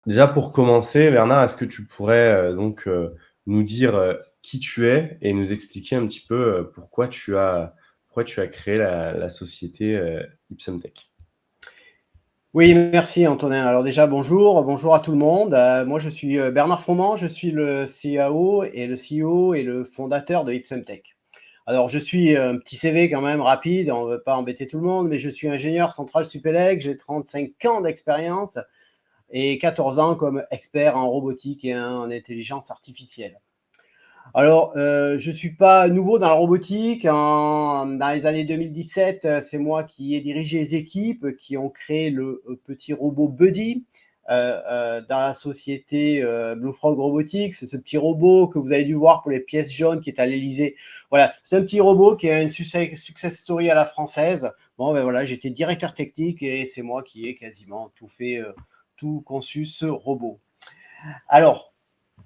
Déjà pour commencer, Bernard, est-ce que tu pourrais, nous dire, qui tu es et nous expliquer un petit peu, pourquoi tu as créé la société, Ipsumtech? Oui, merci Antonin. Alors déjà, bonjour à tout le monde. Moi, je suis Bernard Froment, je suis le CAO et le CEO et le fondateur de Ipsumtech. Alors, je suis un petit CV quand même rapide, on ne veut pas embêter tout le monde, mais je suis ingénieur central Supélec, j'ai 35 ans d'expérience et 14 ans comme expert en robotique et en intelligence artificielle. Alors, je ne suis pas nouveau dans la robotique. Dans les années 2017, c'est moi qui ai dirigé les équipes qui ont créé le petit robot Buddy dans la société Blue Frog Robotics. C'est ce petit robot que vous avez dû voir pour les pièces jaunes qui est à l'Elysée. Voilà, c'est un petit robot qui a une success story à la française. Bon, ben voilà, j'étais directeur technique et c'est moi qui ai quasiment tout fait, tout conçu ce robot. Alors,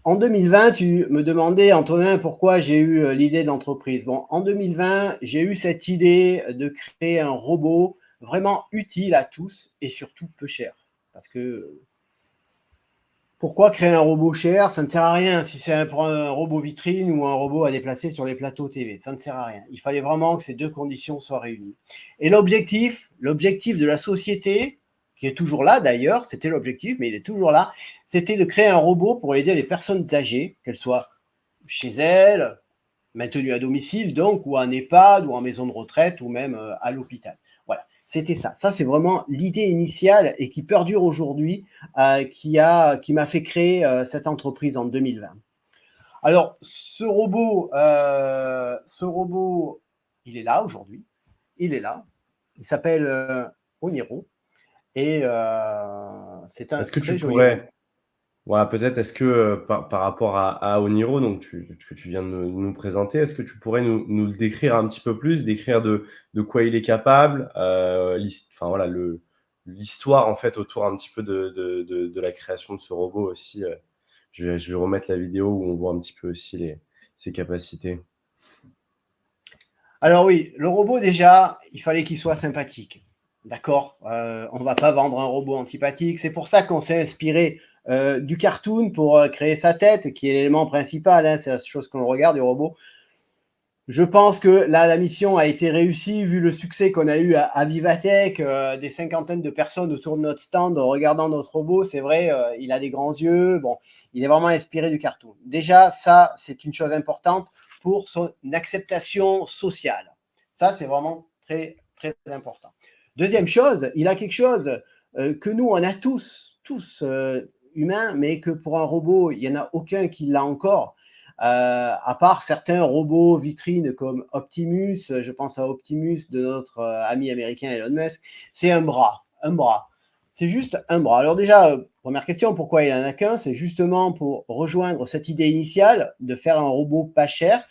en 2020, tu me demandais, Antonin, pourquoi j'ai eu l'idée de l'entreprise. Bon, en 2020, j'ai eu cette idée de créer un robot vraiment utile à tous et surtout peu cher. Parce que pourquoi créer un robot cher? Ça ne sert à rien si c'est un robot vitrine ou un robot à déplacer sur les plateaux TV. Ça ne sert à rien. Il fallait vraiment que ces deux conditions soient réunies. Et l'objectif de la société, qui est toujours là d'ailleurs, c'était l'objectif, mais il est toujours là, c'était de créer un robot pour aider les personnes âgées, qu'elles soient chez elles, maintenues à domicile, donc, ou en EHPAD, ou en maison de retraite, ou même à l'hôpital. Voilà, c'était ça. Ça, c'est vraiment l'idée initiale et qui perdure aujourd'hui, qui m'a fait créer cette entreprise en 2020. Alors, ce robot, il est là aujourd'hui. Il est là. Il s'appelle Oniro et c'est un Est-ce que tu très joli robot. pourrais voilà, peut-être est-ce que, par rapport à Oniro, donc que tu viens de nous présenter, est-ce que tu pourrais nous le décrire un petit peu plus, décrire de quoi il est capable, enfin voilà, l'histoire en fait autour un petit peu de la création de ce robot aussi, je vais remettre la vidéo où on voit un petit peu aussi ses capacités. Alors oui, le robot déjà, il fallait qu'il soit sympathique. D'accord, on ne va pas vendre un robot antipathique. C'est pour ça qu'on s'est inspiré du cartoon pour créer sa tête, qui est l'élément principal. Hein, c'est la chose qu'on regarde du robot. Je pense que là, la mission a été réussie vu le succès qu'on a eu à Vivatech, des cinquantaines de personnes autour de notre stand en regardant notre robot. C'est vrai, il a des grands yeux. Bon, il est vraiment inspiré du cartoon. Déjà, ça, c'est une chose importante pour son acceptation sociale. Ça, c'est vraiment très, très important. Deuxième chose, il a quelque chose que nous, on a tous humains, mais que pour un robot, il n'y en a aucun qui l'a encore. À part certains robots vitrines comme Optimus, je pense à Optimus de notre ami américain Elon Musk, c'est un bras. C'est juste un bras. Alors déjà, première question, pourquoi il n'en a qu'un? C'est justement pour rejoindre cette idée initiale de faire un robot pas cher.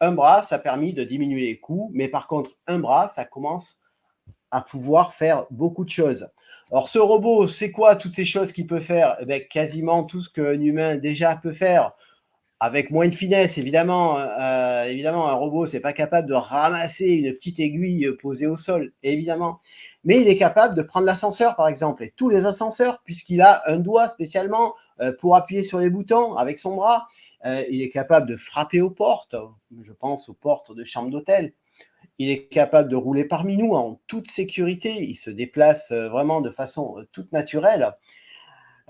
Un bras, ça a permis de diminuer les coûts, mais par contre, un bras, ça commence à pouvoir faire beaucoup de choses. Alors ce robot, c'est quoi toutes ces choses qu'il peut faire? Eh bien, quasiment tout ce qu'un humain déjà peut faire avec moins de finesse, évidemment. Évidemment, un robot, c'est pas capable de ramasser une petite aiguille posée au sol, évidemment. Mais il est capable de prendre l'ascenseur, par exemple, et tous les ascenseurs, puisqu'il a un doigt spécialement pour appuyer sur les boutons avec son bras. Il est capable de frapper aux portes, je pense aux portes de chambres d'hôtel. Il est capable de rouler parmi nous en toute sécurité. Il se déplace vraiment de façon toute naturelle.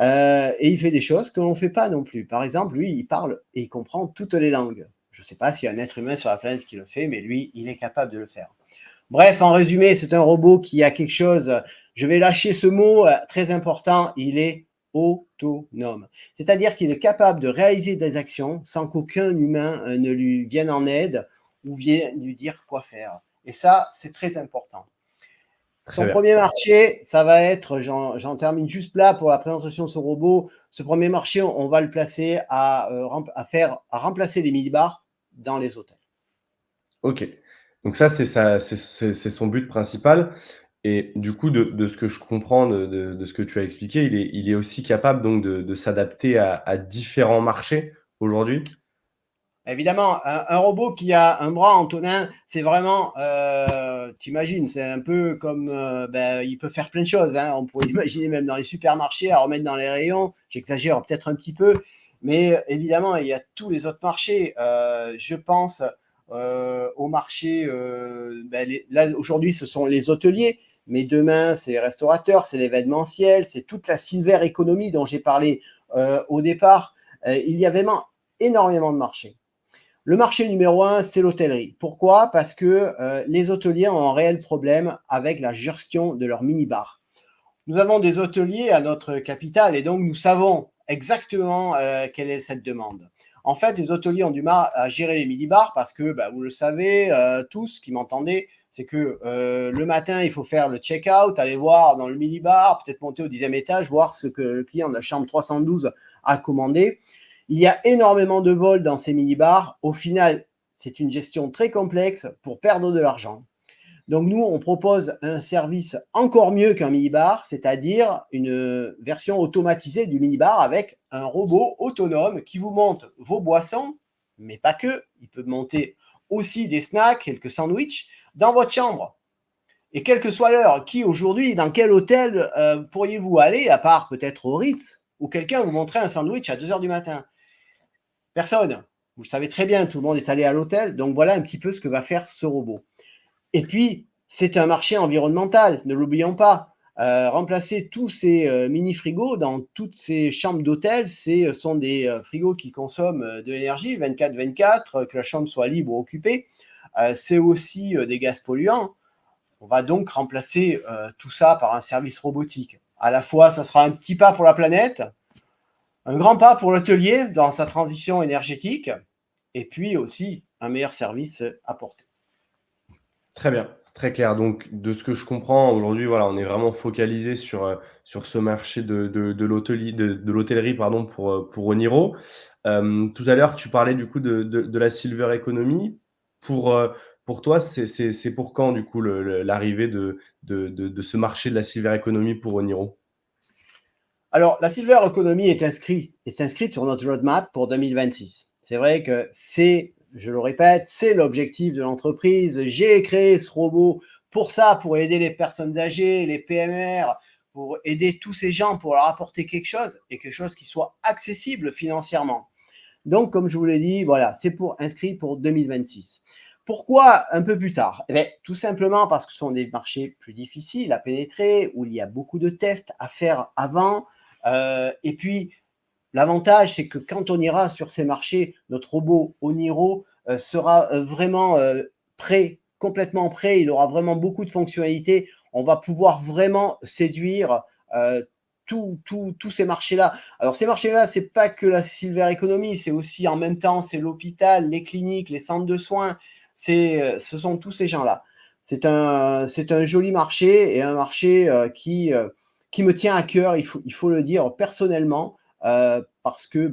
Et il fait des choses que l'on ne fait pas non plus. Par exemple, lui, il parle et il comprend toutes les langues. Je ne sais pas s'il y a un être humain sur la planète qui le fait, mais lui, il est capable de le faire. Bref, en résumé, c'est un robot qui a quelque chose, je vais lâcher ce mot très important, il est autonome. C'est-à-dire qu'il est capable de réaliser des actions sans qu'aucun humain ne lui vienne en aide ou vienne lui dire quoi faire. Et ça, c'est très important. Très Son bien. premier marché, ça va être, j'en termine juste là pour la présentation de ce robot. Ce premier marché, on va le placer à remplacer les minibars dans les hôtels. OK. Donc ça, c'est son but principal et du coup, de ce que je comprends de ce que tu as expliqué, il est aussi capable donc de s'adapter à différents marchés aujourd'hui? Évidemment, un robot qui a un bras, Antonin, c'est vraiment, t'imagines, c'est un peu comme, il peut faire plein de choses, hein. On pourrait imaginer même dans les supermarchés à remettre dans les rayons. J'exagère peut-être un petit peu, mais évidemment, il y a tous les autres marchés. Je pense au marché, là aujourd'hui, ce sont les hôteliers, mais demain, c'est les restaurateurs, c'est l'événementiel, c'est toute la silver economy dont j'ai parlé au départ. Il y a vraiment énormément de marchés. Le marché numéro un, c'est l'hôtellerie. Pourquoi? Parce que les hôteliers ont un réel problème avec la gestion de leur mini-bar. Nous avons des hôteliers à notre capitale et donc nous savons exactement quelle est cette demande. En fait, les hôteliers ont du mal à gérer les mini-bars parce que, vous le savez tous qui m'entendez, c'est que le matin, il faut faire le check-out, aller voir dans le mini-bar, peut-être monter au 10e étage, voir ce que le client de la chambre 312 a commandé. Il y a énormément de vols dans ces mini-bars. Au final, c'est une gestion très complexe pour perdre de l'argent. Donc nous, on propose un service encore mieux qu'un minibar, c'est-à-dire une version automatisée du minibar avec un robot autonome qui vous monte vos boissons, mais pas que. Il peut monter aussi des snacks, quelques sandwichs dans votre chambre. Et quelle que soit l'heure, aujourd'hui, dans quel hôtel pourriez-vous aller, à part peut-être au Ritz, où quelqu'un vous montrait un sandwich à 2 heures du matin? Personne. Vous le savez très bien, tout le monde est allé à l'hôtel. Donc voilà un petit peu ce que va faire ce robot. Et puis, c'est un marché environnemental, ne l'oublions pas. Remplacer tous ces mini-frigos dans toutes ces chambres d'hôtel, ce sont des frigos qui consomment de l'énergie 24/24, que la chambre soit libre ou occupée. C'est aussi des gaz polluants. On va donc remplacer tout ça par un service robotique. À la fois, ça sera un petit pas pour la planète, un grand pas pour l'hôtelier dans sa transition énergétique, et puis aussi un meilleur service apporté. Très bien, très clair. Donc, de ce que je comprends aujourd'hui, voilà, on est vraiment focalisé sur ce marché de l'hôtellerie, pardon, pour Oniro. Tout à l'heure, tu parlais du coup de la silver economy. Pour toi, c'est pour quand du coup l'arrivée de ce marché de la silver economy pour Oniro? Alors, la Silver Economy est inscrite sur notre roadmap pour 2026. C'est vrai que je le répète, c'est l'objectif de l'entreprise. J'ai créé ce robot pour ça, pour aider les personnes âgées, les PMR, pour aider tous ces gens, pour leur apporter quelque chose et quelque chose qui soit accessible financièrement. Donc, comme je vous l'ai dit, voilà, c'est inscrit pour 2026. Pourquoi un peu plus tard? Tout simplement parce que ce sont des marchés plus difficiles à pénétrer, où il y a beaucoup de tests à faire avant. Et puis, l'avantage, c'est que quand on ira sur ces marchés, notre robot Oniro sera vraiment prêt, complètement prêt. Il aura vraiment beaucoup de fonctionnalités. On va pouvoir vraiment séduire tous ces marchés-là. Alors, ces marchés-là, ce n'est pas que la silver economy, c'est aussi en même temps, c'est l'hôpital, les cliniques, les centres de soins. Ce sont tous ces gens-là. C'est un joli marché et un marché qui me tient à cœur, il faut le dire personnellement, parce que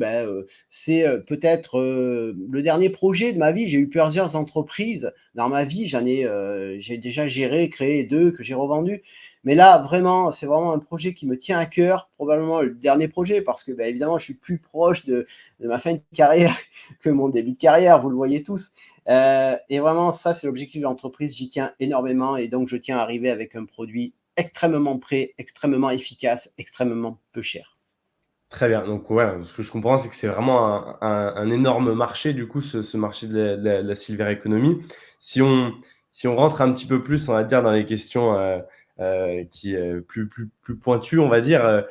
c'est peut-être le dernier projet de ma vie. J'ai eu plusieurs entreprises dans ma vie. J'ai déjà géré, créé 2 que j'ai revendues. Mais là, vraiment, c'est vraiment un projet qui me tient à cœur, probablement le dernier projet, parce que évidemment, je suis plus proche de ma fin de carrière que mon début de carrière, vous le voyez tous. Et vraiment, ça, c'est l'objectif de l'entreprise. J'y tiens énormément et donc je tiens à arriver avec un produit extrêmement prêt, extrêmement efficace, extrêmement peu cher. Très bien. Donc ouais, ce que je comprends, c'est que c'est vraiment un énorme marché, du coup, ce marché de la silver economy. Si on rentre un petit peu plus, on va dire, dans les questions plus pointues, on va dire,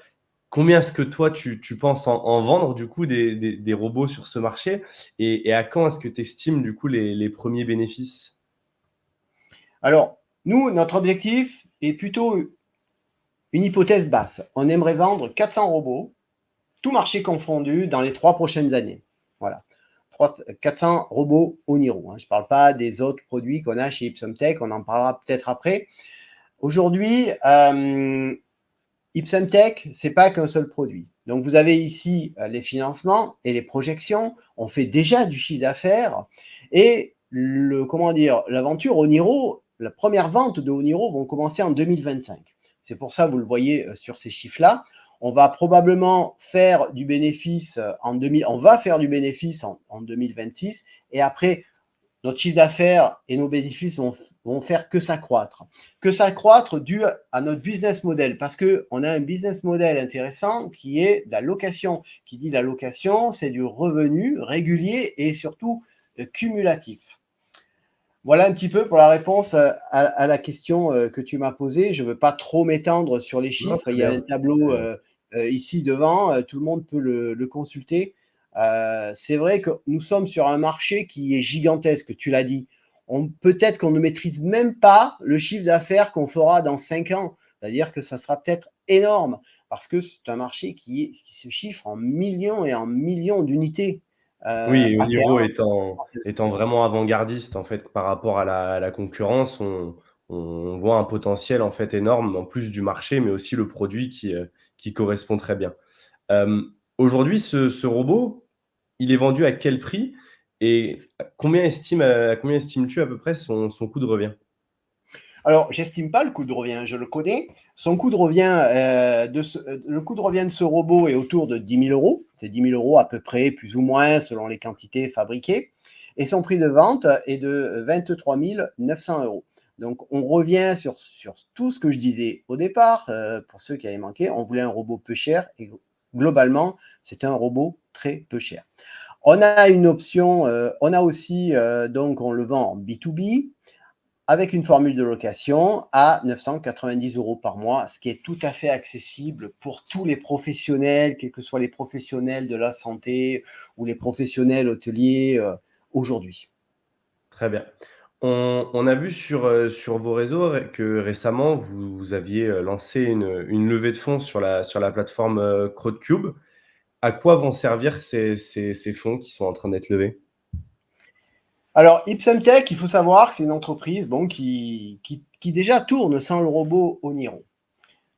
combien est-ce que toi, tu penses en vendre, du coup, des robots sur ce marché? Et à quand est-ce que tu estimes, du coup, les premiers bénéfices? Alors, nous, notre objectif est plutôt une hypothèse basse. On aimerait vendre 400 robots, tout marché confondu, dans les 3 prochaines années. Voilà. 400 robots Oniro. Je ne parle pas des autres produits qu'on a chez Ipsum Tech, on en parlera peut-être après. Aujourd'hui, Ipsum Tech, ce n'est pas qu'un seul produit. Donc, vous avez ici les financements et les projections. On fait déjà du chiffre d'affaires. Et l'aventure Oniro, la première vente de Oniro vont commencer en 2025. C'est pour ça, vous le voyez sur ces chiffres-là. On va probablement faire du bénéfice on va faire du bénéfice en 2026 et après, notre chiffre d'affaires et nos bénéfices vont faire que s'accroître. Que s'accroître dû à notre business model parce qu'on a un business model intéressant qui est la location. Qui dit la location, c'est du revenu régulier et surtout cumulatif. Voilà un petit peu pour la réponse à la question que tu m'as posée. Je ne veux pas trop m'étendre sur les Non, chiffres. très Il y a bien, un tableau très bien. ici devant. Tout le monde peut le consulter. C'est vrai que nous sommes sur un marché qui est gigantesque, tu l'as dit. Peut-être qu'on ne maîtrise même pas le chiffre d'affaires qu'on fera dans 5 ans. C'est-à-dire que ça sera peut-être énorme parce que c'est un marché qui se chiffre en millions et en millions d'unités Oui, et à Oniro terme. étant vraiment avant-gardiste, en fait, par rapport à la concurrence, on voit un potentiel, en fait, énorme, en plus du marché, mais aussi le produit qui correspond très bien. Aujourd'hui, ce robot, il est vendu à quel prix et à combien estimes-tu à peu près son coût de revient? Alors, j'estime pas le coût de revient, je le connais. Son coût de revient, le coût de revient de ce robot est autour de 10 000 euros. C'est 10 000 euros à peu près, plus ou moins, selon les quantités fabriquées. Et son prix de vente est de 23 900 euros. Donc, on revient sur tout ce que je disais au départ. Pour ceux qui avaient manqué, on voulait un robot peu cher et globalement, c'est un robot très peu cher. On a une option, on a aussi, donc on le vend en B2B avec une formule de location à 990 euros par mois, ce qui est tout à fait accessible pour tous les professionnels, quels que soient les professionnels de la santé ou les professionnels hôteliers aujourd'hui. Très bien. On a vu sur vos réseaux que récemment, vous aviez, lancé une levée de fonds sur la plateforme, CrowdCube. À quoi vont servir ces fonds qui sont en train d'être levés? Alors, Ipsum Tech, il faut savoir que c'est une entreprise bon, qui déjà tourne sans le robot Oniro.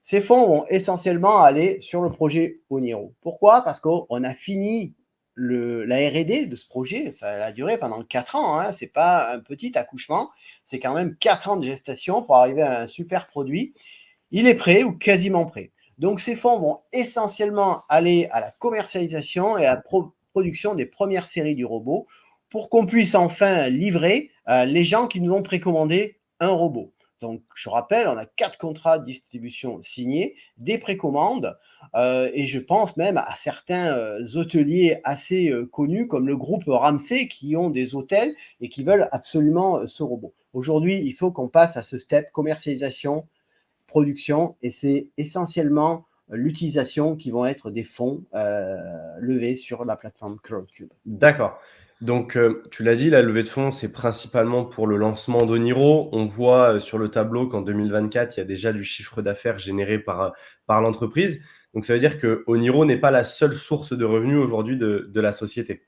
Ces fonds vont essentiellement aller sur le projet Oniro. Pourquoi? Parce qu'on a fini la R&D de ce projet. Ça a duré pendant 4 ans. Hein. Ce n'est pas un petit accouchement. C'est quand même 4 ans de gestation pour arriver à un super produit. Il est prêt ou quasiment prêt. Donc, ces fonds vont essentiellement aller à la commercialisation et à la production des premières séries du robot pour qu'on puisse enfin livrer les gens qui nous ont précommandé un robot. Donc, je rappelle, on a 4 contrats de distribution signés, des précommandes, et je pense même à certains hôteliers assez connus comme le groupe Ramsay qui ont des hôtels et qui veulent absolument ce robot. Aujourd'hui, il faut qu'on passe à ce step commercialisation, production, et c'est essentiellement l'utilisation qui vont être des fonds levés sur la plateforme CrowdCube. D'accord. Donc, tu l'as dit, la levée de fonds, c'est principalement pour le lancement d'Oniro. On voit, sur le tableau qu'en 2024, il y a déjà du chiffre d'affaires généré par l'entreprise. Donc ça veut dire que Oniro n'est pas la seule source de revenus aujourd'hui de la société?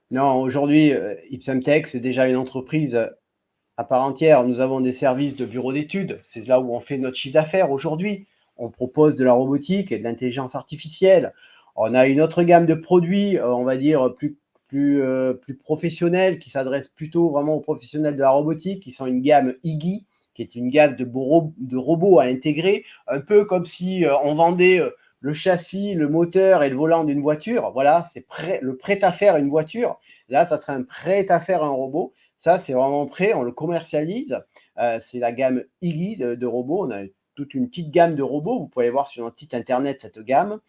Non, aujourd'hui, Ipsum Tech, c'est déjà une entreprise à part entière. Nous avons des services de bureau d'études. C'est là où on fait notre chiffre d'affaires aujourd'hui. On propose de la robotique et de l'intelligence artificielle. On a une autre gamme de produits, on va dire, plus professionnels, qui s'adressent plutôt vraiment aux professionnels de la robotique, qui sont une gamme IGI, qui est une gamme de robots à intégrer, un peu comme si on vendait le châssis, le moteur et le volant d'une voiture. Voilà, c'est le prêt-à-faire une voiture. Là, ça serait un prêt-à-faire un robot. Ça, c'est vraiment prêt, on le commercialise. C'est la gamme IGI de robots. On a toute une petite gamme de robots. Vous pouvez aller voir sur notre site internet cette gamme.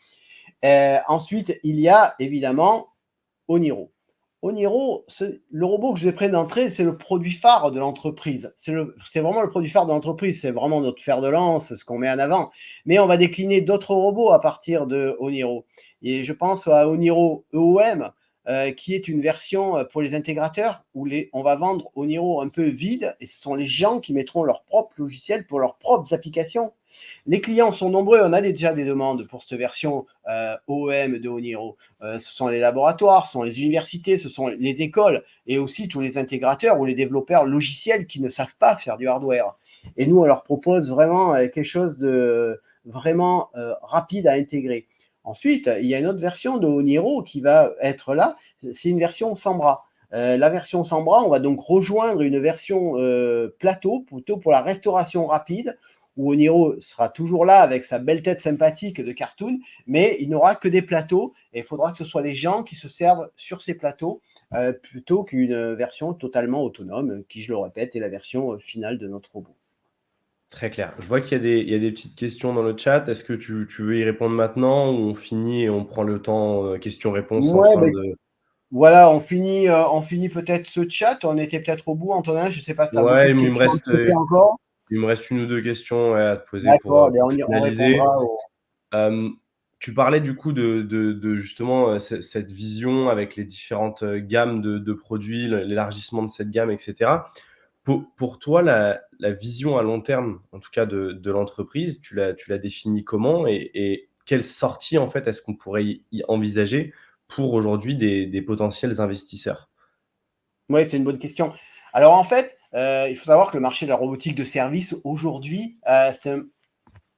Ensuite, il y a évidemment Oniro. Oniro, le robot que je vais présenter, c'est le produit phare de l'entreprise. C'est vraiment le produit phare de l'entreprise. C'est vraiment notre fer de lance, ce qu'on met en avant. Mais on va décliner d'autres robots à partir de Oniro. Et je pense à Oniro EOM, qui est une version pour les intégrateurs où on va vendre Oniro un peu vide et ce sont les gens qui mettront leur propre logiciel pour leurs propres applications. Les clients sont nombreux, on a déjà des demandes pour cette version OEM de Oniro. Ce sont les laboratoires, ce sont les universités, ce sont les écoles et aussi tous les intégrateurs ou les développeurs logiciels qui ne savent pas faire du hardware. Et nous, on leur propose vraiment quelque chose de vraiment rapide à intégrer. Ensuite, il y a une autre version de Oniro qui va être là, c'est une version sans bras. La version sans bras, on va donc rejoindre une version plateau, plutôt pour la restauration rapide, où Oniro sera toujours là avec sa belle tête sympathique de cartoon, mais il n'aura que des plateaux et il faudra que ce soit les gens qui se servent sur ces plateaux plutôt qu'une version totalement autonome qui, je le répète, est la version finale de notre robot. Très clair. Je vois qu'il y a des petites questions dans le chat. Est-ce que tu veux y répondre maintenant ou on finit et on prend le temps, questions-réponses en Ouais, fin ben, de voilà, on finit peut-être ce chat. On était peut-être au bout, Antonin. Je ne sais pas si tu as beaucoup ouais, de questions à me poser encore. il me reste 1 ou 2 questions, ouais, à te poser D'accord, pour on finaliser. répondra au. Tu parlais du coup de justement, cette vision avec les différentes, gammes de produits, l'élargissement de cette gamme et cetera. Pour toi, la vision à long terme, en tout cas de l'entreprise, tu l'as définie comment? Et quelles sorties, en fait, est-ce qu'on pourrait y envisager pour aujourd'hui des potentiels investisseurs? Oui, c'est une bonne question. Alors en fait, il faut savoir que le marché de la robotique de service aujourd'hui,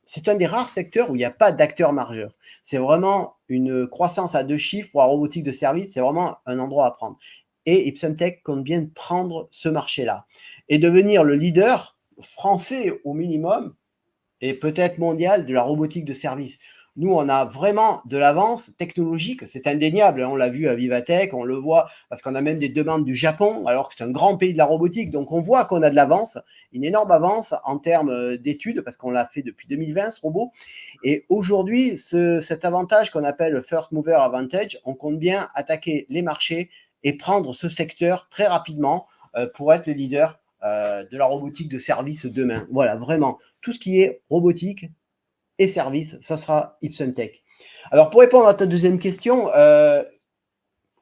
c'est un des rares secteurs où il n'y a pas d'acteur majeur. C'est vraiment une croissance à 2 chiffres pour la robotique de service. C'est vraiment un endroit à prendre. Et Ipsen Tech compte bien prendre ce marché-là et devenir le leader français au minimum et peut-être mondial de la robotique de service. Nous, on a vraiment de l'avance technologique, c'est indéniable. On l'a vu à Vivatech, on le voit parce qu'on a même des demandes du Japon, alors que c'est un grand pays de la robotique. Donc, on voit qu'on a de l'avance, une énorme avance en termes d'études, parce qu'on l'a fait depuis 2020, ce robot. Et aujourd'hui, cet avantage qu'on appelle le First Mover Advantage, on compte bien attaquer les marchés et prendre ce secteur très rapidement pour être le leader de la robotique de service demain. Voilà, vraiment, tout ce qui est robotique et service, ça sera Ipsen Tech. Alors, pour répondre à ta deuxième question,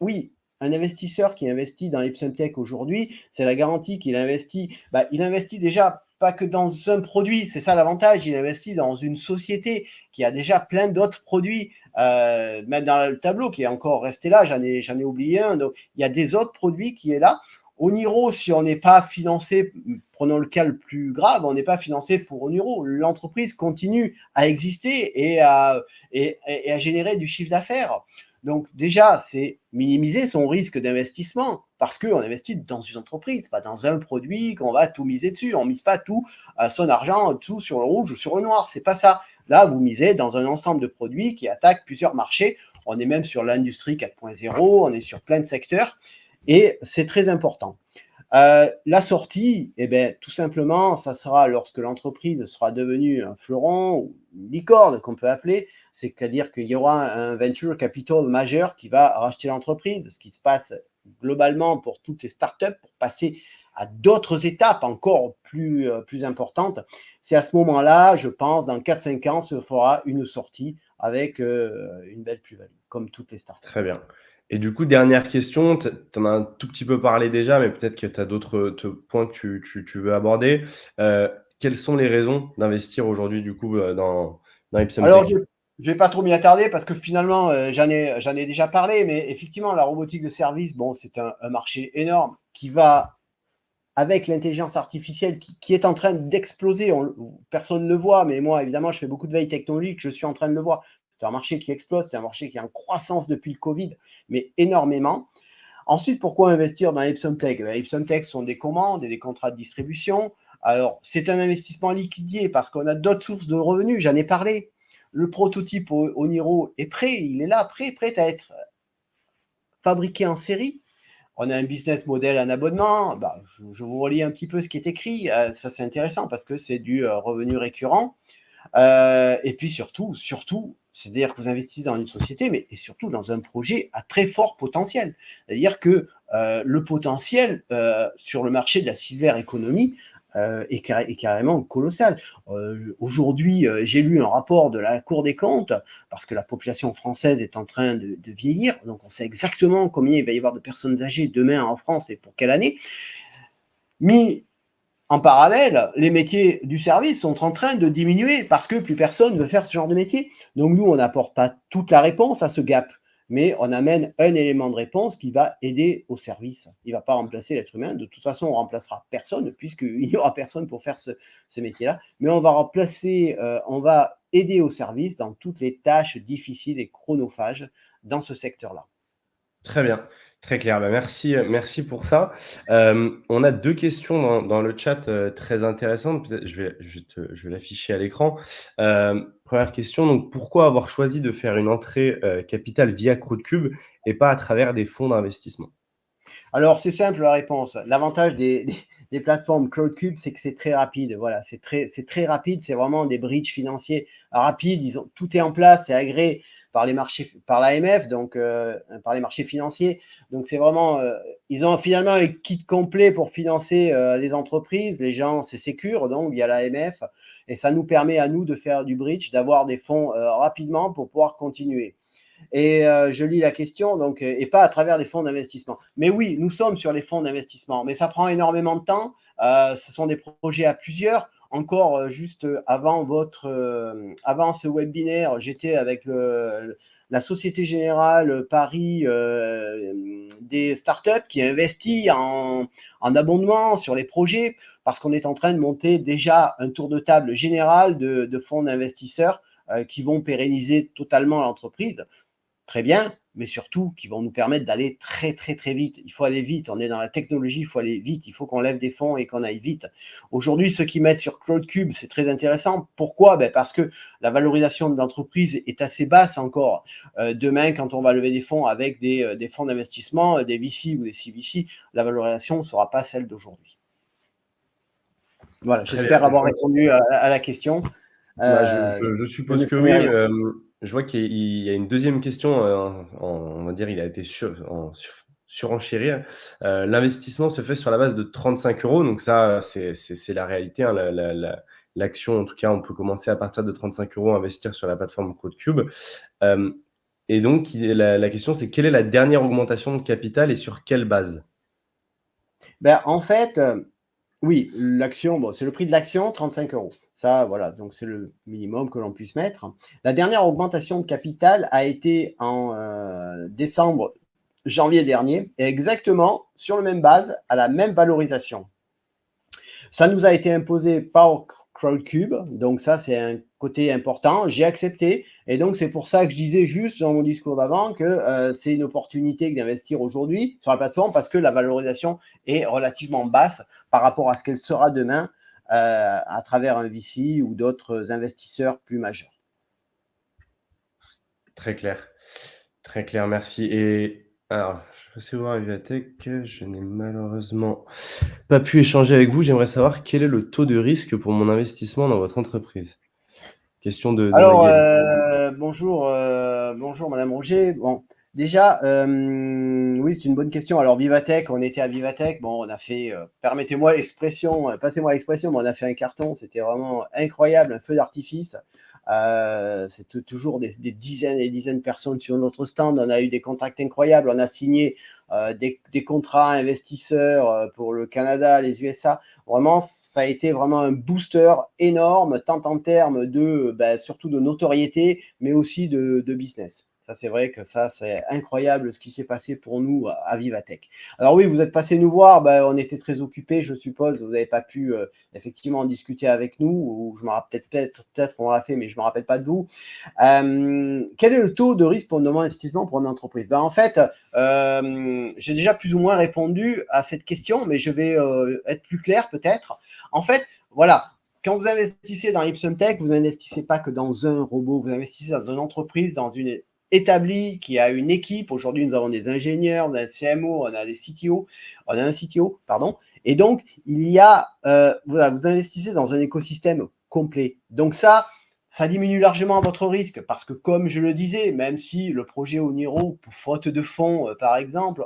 oui, un investisseur qui investit dans Ipsen Tech aujourd'hui, c'est la garantie qu'il investit. Il investit déjà pas que dans un produit, c'est ça l'avantage, il investit dans une société qui a déjà plein d'autres produits, même dans le tableau qui est encore resté là, j'en ai oublié un, donc il y a des autres produits qui est là. Oniro, si on n'est pas financé, prenons le cas le plus grave, on n'est pas financé pour Oniro. L'entreprise continue à exister et à générer du chiffre d'affaires. Donc déjà, c'est minimiser son risque d'investissement parce qu'on investit dans une entreprise, pas dans un produit qu'on va tout miser dessus. On ne mise pas tout son argent, tout sur le rouge ou sur le noir. C'est pas ça. Là, vous misez dans un ensemble de produits qui attaquent plusieurs marchés. On est même sur l'industrie 4.0, on est sur plein de secteurs et c'est très important. La sortie, eh bien, tout simplement, ça sera lorsque l'entreprise sera devenue un fleuron ou une licorne qu'on peut appeler, c'est-à-dire qu'il y aura un venture capital majeur qui va racheter l'entreprise, ce qui se passe globalement pour toutes les startups, pour passer à d'autres étapes encore plus importantes. C'est à ce moment-là, je pense, dans 4-5 ans, se fera une sortie avec une belle plus-value, comme toutes les startups. Très bien. Et du coup, dernière question, tu en as un tout petit peu parlé déjà, mais peut-être que tu as d'autres points que tu veux aborder. Quelles sont les raisons d'investir aujourd'hui, du coup, dans Ipsum Alors, je Tech? ne vais pas trop m'y attarder parce que finalement, j'en ai déjà parlé, mais effectivement, la robotique de service, bon, c'est un marché énorme qui va, avec l'intelligence artificielle qui est en train d'exploser. Personne ne le voit, mais moi, évidemment, je fais beaucoup de veille technologique, je suis en train de le voir. C'est un marché qui explose, c'est un marché qui est en croissance depuis le Covid, mais énormément. Ensuite, pourquoi investir dans Ipsen Tech? Ipsen Tech sont des commandes et des contrats de distribution. Alors, c'est un investissement liquidier parce qu'on a d'autres sources de revenus, j'en ai parlé. Le prototype Oniro est prêt, il est là, prêt à être fabriqué en série. On a un business model en abonnement. Je vous relis un petit peu ce qui est écrit. Ça, c'est intéressant parce que c'est du revenu récurrent. Et puis surtout, c'est-à-dire que vous investissez dans une société, mais et surtout dans un projet à très fort potentiel. C'est-à-dire que le potentiel sur le marché de la silver economy est carrément colossal. Aujourd'hui, j'ai lu un rapport de la Cour des comptes, parce que la population française est en train de vieillir, donc on sait exactement combien il va y avoir de personnes âgées demain en France et pour quelle année. Mais en parallèle, les métiers du service sont en train de diminuer parce que plus personne ne veut faire ce genre de métier. Donc nous, on n'apporte pas toute la réponse à ce gap, mais on amène un élément de réponse qui va aider au service. Il ne va pas remplacer l'être humain. De toute façon, on ne remplacera personne puisqu'il n'y aura personne pour faire ces métiers-là. Mais on va aider au service dans toutes les tâches difficiles et chronophages dans ce secteur-là. Très bien, très clair. Bah, merci, merci pour ça. On a 2 questions dans le chat, très intéressantes. Peut-être je vais l'afficher à l'écran. 1re question, donc pourquoi avoir choisi de faire une entrée, capitale via Crowdcube et pas à travers des fonds d'investissement? Alors, c'est simple la réponse. L'avantage des plateformes Crowdcube, c'est que c'est très rapide. Voilà, c'est très rapide. C'est vraiment des bridges financiers rapides. Tout est en place, c'est agréé par les marchés, par l'AMF, donc par les marchés financiers. Donc, c'est vraiment, ils ont finalement un kit complet pour financer les entreprises. Les gens, c'est sécure, donc via l'AMF. Et ça nous permet à nous de faire du bridge, d'avoir des fonds rapidement pour pouvoir continuer. Et je lis la question, donc, et pas à travers les fonds d'investissement. Mais oui, nous sommes sur les fonds d'investissement, mais ça prend énormément de temps. Ce sont des projets à plusieurs. Encore juste avant avant ce webinaire, j'étais avec la Société Générale Paris des startups qui investit en abondement sur les projets parce qu'on est en train de monter déjà un tour de table général de fonds d'investisseurs qui vont pérenniser totalement l'entreprise. Très bien, mais surtout qui vont nous permettre d'aller très très très vite. Il faut aller vite, on est dans la technologie, il faut aller vite, il faut qu'on lève des fonds et qu'on aille vite. Aujourd'hui, ceux qui mettent sur Crowdcube, c'est très intéressant. Pourquoi? Parce que la valorisation de l'entreprise est assez basse encore. Demain, quand on va lever des fonds avec des fonds d'investissement, des VC ou des CVC, la valorisation ne sera pas celle d'aujourd'hui. Voilà, Très bien, j'espère avoir répondu à la question. Bah, je De suppose mes que oui. premières réponses. Je vois qu'il y a une 2e question, on va dire, il a été surenchéri. L'investissement se fait sur la base de 35 €, donc ça, c'est la réalité, hein. L'action, en tout cas, on peut commencer à partir de 35 € à investir sur la plateforme Crowdcube. Hem et donc la question, c'est quelle est la dernière augmentation de capital et sur quelle base? En fait, oui, l'action, bon, c'est le prix de l'action, 35 €. Ça, voilà, donc c'est le minimum que l'on puisse mettre. La dernière augmentation de capital a été en décembre, janvier dernier, et exactement sur la même base, à la même valorisation. Ça nous a été imposé par Crowdcube, donc ça, c'est un côté important. J'ai accepté, et donc c'est pour ça que je disais juste dans mon discours d'avant que c'est une opportunité d'investir aujourd'hui sur la plateforme parce que la valorisation est relativement basse par rapport à ce qu'elle sera demain à travers un VC ou d'autres investisseurs plus majeurs. Très clair, merci. Et alors, je vais voir Vivatech, je n'ai malheureusement pas pu échanger avec vous. J'aimerais savoir quel est le taux de risque pour mon investissement dans votre entreprise? Question de Alors, Magali. bonjour Madame Roger. Bon, déjà, oui, c'est une bonne question. Alors, Vivatech, on était à Vivatech. Bon, on a fait, permettez-moi l'expression, passez-moi l'expression, mais on a fait un carton. C'était vraiment incroyable, un feu d'artifice. C'est toujours des dizaines et des dizaines de personnes sur notre stand. On a eu des contacts incroyables. On a signé des contrats investisseurs pour le Canada, les USA. Vraiment, ça a été vraiment un booster énorme, tant en termes de, surtout de notoriété, mais aussi de business. Ça, c'est vrai que ça, c'est incroyable ce qui s'est passé pour nous à Vivatech. Alors oui, vous êtes passé nous voir, on était très occupés, je suppose, vous n'avez pas pu effectivement discuter avec nous, ou je me rappelle peut-être qu'on l'a fait, mais je ne me rappelle pas de vous. Quel est le taux de risque pour nos investissements pour une entreprise? En fait, j'ai déjà plus ou moins répondu à cette question, mais je vais être plus clair peut-être. En fait, voilà, quand vous investissez dans Ipsum Tech, vous n'investissez pas que dans un robot, vous investissez dans une entreprise, dans une établie qui a une équipe. Aujourd'hui, nous avons des ingénieurs, on a un CMO, on a des CTO, on a un CTO, pardon. Et donc, il y a, voilà, vous investissez dans un écosystème complet. Donc ça diminue largement votre risque parce que, comme je le disais, même si le projet Oniro, faute de fonds, par exemple,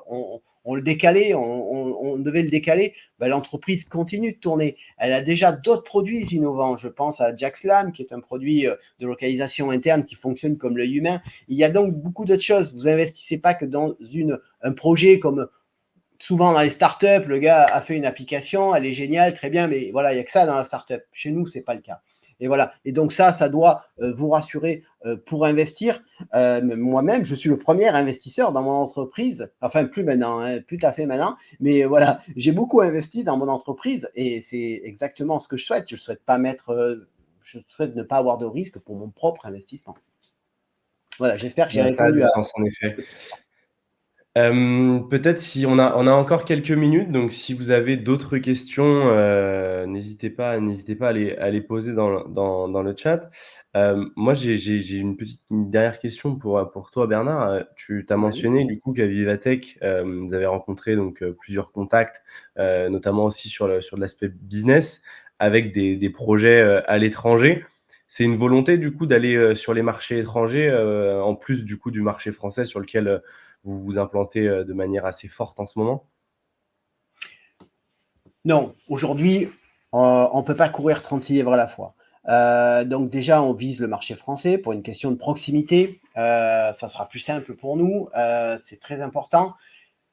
on le décalait, on devait le décaler, l'entreprise continue de tourner. Elle a déjà d'autres produits innovants. Je pense à Jackslam, qui est un produit de localisation interne qui fonctionne comme l'œil humain. Il y a donc beaucoup d'autres choses. Vous investissez pas que dans un projet comme souvent dans les startups, le gars a fait une application, elle est géniale, très bien, mais voilà, il n'y a que ça dans la startup. Chez nous, c'est pas le cas. Et voilà. Et donc ça doit vous rassurer pour investir. Moi-même, je suis le premier investisseur dans mon entreprise. Enfin, plus maintenant, hein, plus tout à fait maintenant. Mais voilà, j'ai beaucoup investi dans mon entreprise et c'est exactement ce que je souhaite. Je souhaite pas je souhaite ne pas avoir de risque pour mon propre investissement. Voilà, j'espère que j'ai Ça a répondu du à. sens en effet. Peut-être si on a encore quelques minutes, donc si vous avez d'autres questions, n'hésitez pas à les poser dans le chat. Moi, j'ai une dernière question pour toi, Bernard. Tu as Ouais. mentionné du coup qu'à Vivatech, vous avez rencontré donc plusieurs contacts, notamment aussi sur de l'aspect business avec des projets, à l'étranger. C'est une volonté du coup d'aller, sur les marchés étrangers, en plus du coup du marché français sur lequel, vous vous implantez de manière assez forte en ce moment? Non, aujourd'hui, on ne peut pas courir 36 livres à la fois. Donc déjà, on vise le marché français pour une question de proximité. Ça sera plus simple pour nous, c'est très important.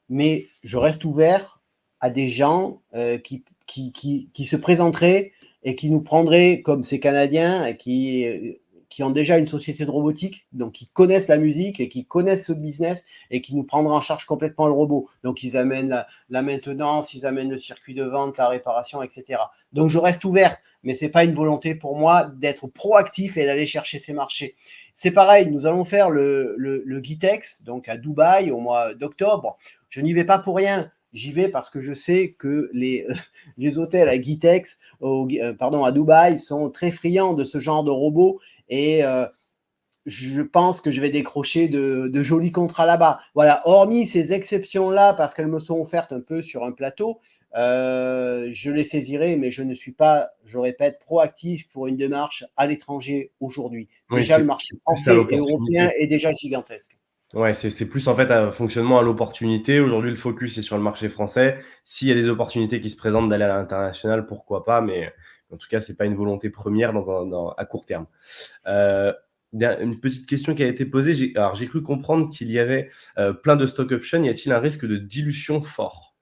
Mais je reste ouvert à des gens qui se présenteraient et qui nous prendraient comme ces Canadiens et qui ont déjà une société de robotique, donc qui connaissent la musique et qui connaissent ce business et qui nous prendraient en charge complètement le robot. Donc ils amènent la maintenance, ils amènent le circuit de vente, la réparation, etc. Donc je reste ouvert, mais ce n'est pas une volonté pour moi d'être proactif et d'aller chercher ces marchés. C'est pareil, nous allons faire le Gitex, donc à Dubaï au mois d'octobre. Je n'y vais pas pour rien. J'y vais parce que je sais que les hôtels à Gitex, à Dubaï, sont très friands de ce genre de robots et je pense que je vais décrocher de jolis contrats là-bas. Voilà, hormis ces exceptions-là, parce qu'elles me sont offertes un peu sur un plateau, je les saisirai, mais je ne suis pas, je répète, proactif pour une démarche à l'étranger aujourd'hui. Oui, Déjà, le marché c'est plus à français et européen l'opportunité. est déjà gigantesque. Ouais, c'est plus en fait un fonctionnement à l'opportunité. Aujourd'hui, le focus est sur le marché français. S'il y a des opportunités qui se présentent d'aller à l'international, pourquoi pas, mais en tout cas, c'est pas une volonté première à court terme. Heu, une petite question qui a été posée, j'ai cru comprendre qu'il y avait, plein de stock options. Y a-t-il un risque de dilution fort?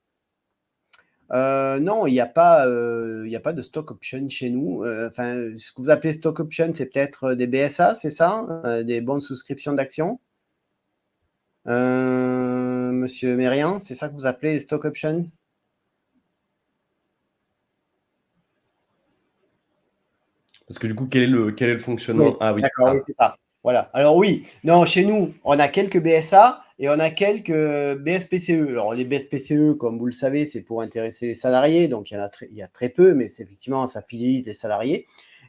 Non, il y a pas de stock option chez nous. Enfin, ce que vous appelez stock option, c'est peut-être des BSA, c'est ça? Des bons de souscription d'actions? Monsieur Mérian, c'est ça que vous appelez les stock options? Parce que du coup, quel est le Oui, fonctionnement? Ah oui, d'accord, oui, ah, c'est ça. Voilà. Alors oui, non, chez nous, on a quelques BSA et on a quelques BSPCE. Alors les BSPCE, comme vous le savez, c'est pour intéresser les salariés, donc il y a très peu, mais c'est effectivement, ça fidélise les salariés.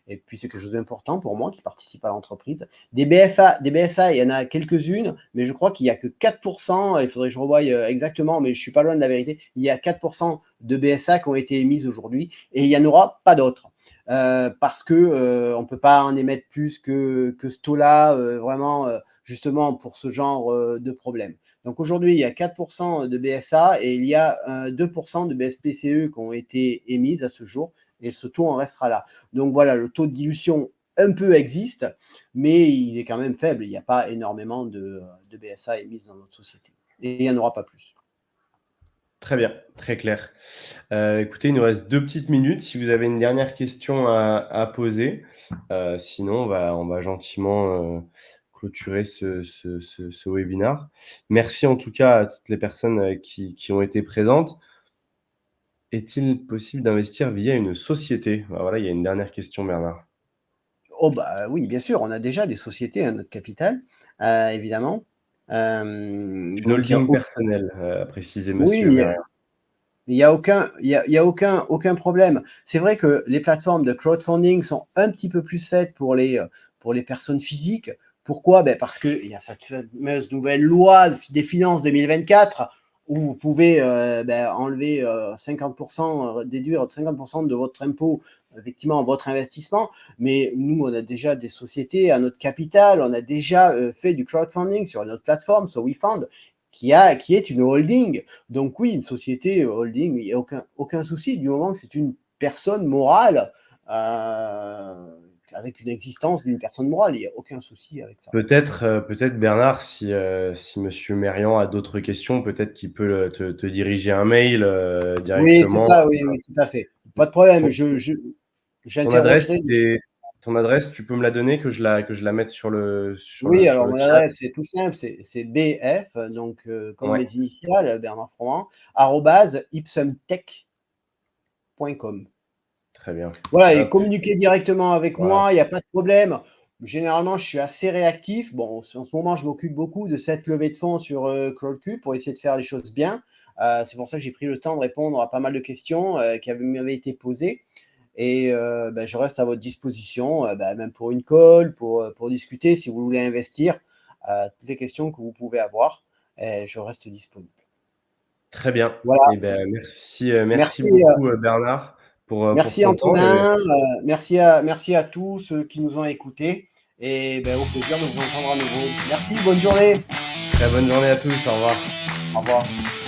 Et puis c'est quelque chose d'important pour moi qui participe à l'entreprise. Des BSA, il y en a quelques-unes, mais je crois qu'il n'y a que 4%, il faudrait que je revoie exactement, mais je suis pas loin de la vérité, il y a 4% de BSA qui ont été émises aujourd'hui et il n'y en aura pas d'autres. Parce que on ne peut pas en émettre plus que ce taux-là, vraiment, justement pour ce genre de problème. Donc aujourd'hui, il y a 4% de BSA et il y a 2% de BSPCE qui ont été émises à ce jour et ce taux en restera là. Donc voilà, le taux de dilution un peu existe, mais il est quand même faible. Il n'y a pas énormément de BSA émises dans notre société. Et il n'y en aura pas plus. très bien, très clair. Écoutez, il nous reste 2 petites minutes si vous avez une dernière question à poser. Sinon on va gentiment, clôturer ce webinar. Merci en tout cas à toutes les personnes, qui ont été présentes. Est-il possible d'investir via une société? Bah, voilà, il y a une dernière question, Bernard. Oh bah oui, bien sûr, on a déjà des sociétés à notre capital, évidemment. Une Donc il y a holding personnelle, a précisé monsieur oui, Merriam. il y a aucun problème. C'est vrai que les plateformes de crowdfunding sont un petit peu plus faites pour les personnes physiques. Pourquoi? Ben parce qu'il y a cette fameuse nouvelle loi des finances 2024 où vous pouvez enlever 50%, déduire 50% de votre impôt, effectivement, votre investissement. Mais nous, on a déjà des sociétés à notre capital, on a déjà fait du crowdfunding sur notre plateforme, sur WeFund, qui est une holding. Donc oui, une société holding, il n'y a aucun souci du moment que c'est une personne morale avec une existence d'une personne morale, il n'y a aucun souci avec ça. Peut-être Bernard, si monsieur Merian a d'autres questions, peut-être qu'il peut, te diriger un mail, Oui, c'est directement. ça, oui, oui, tout à fait. Pas de problème, Ton ton adresse, j'interrogerai. ton adresse, tu peux me la donner que je la mette Oui, sur alors le mon chat? adresse, c'est tout simple, c'est BF, donc comme Ouais, mes initiales, Bernard Froment, arrobase ipsumtech.com. très bien. Voilà, et Hop, communiquer directement avec voilà. moi, il n'y a pas de problème. Généralement, je suis assez réactif. Bon, en ce moment, je m'occupe beaucoup de cette levée de fonds sur CrawlQ pour essayer de faire les choses bien. C'est pour ça que j'ai pris le temps de répondre à pas mal de questions qui m'avaient été posées. Et je reste à votre disposition, même pour une call, pour discuter, si vous voulez investir, toutes les questions que vous pouvez avoir, je reste disponible. Très bien. Voilà. Et ben merci Merci, beaucoup, Bernard, pour merci ton temps et Antonin, merci à tous ceux qui nous ont écoutés. Et au plaisir de vous entendre à nouveau. Merci, bonne journée. très bonne journée à tous. Au revoir. Au revoir.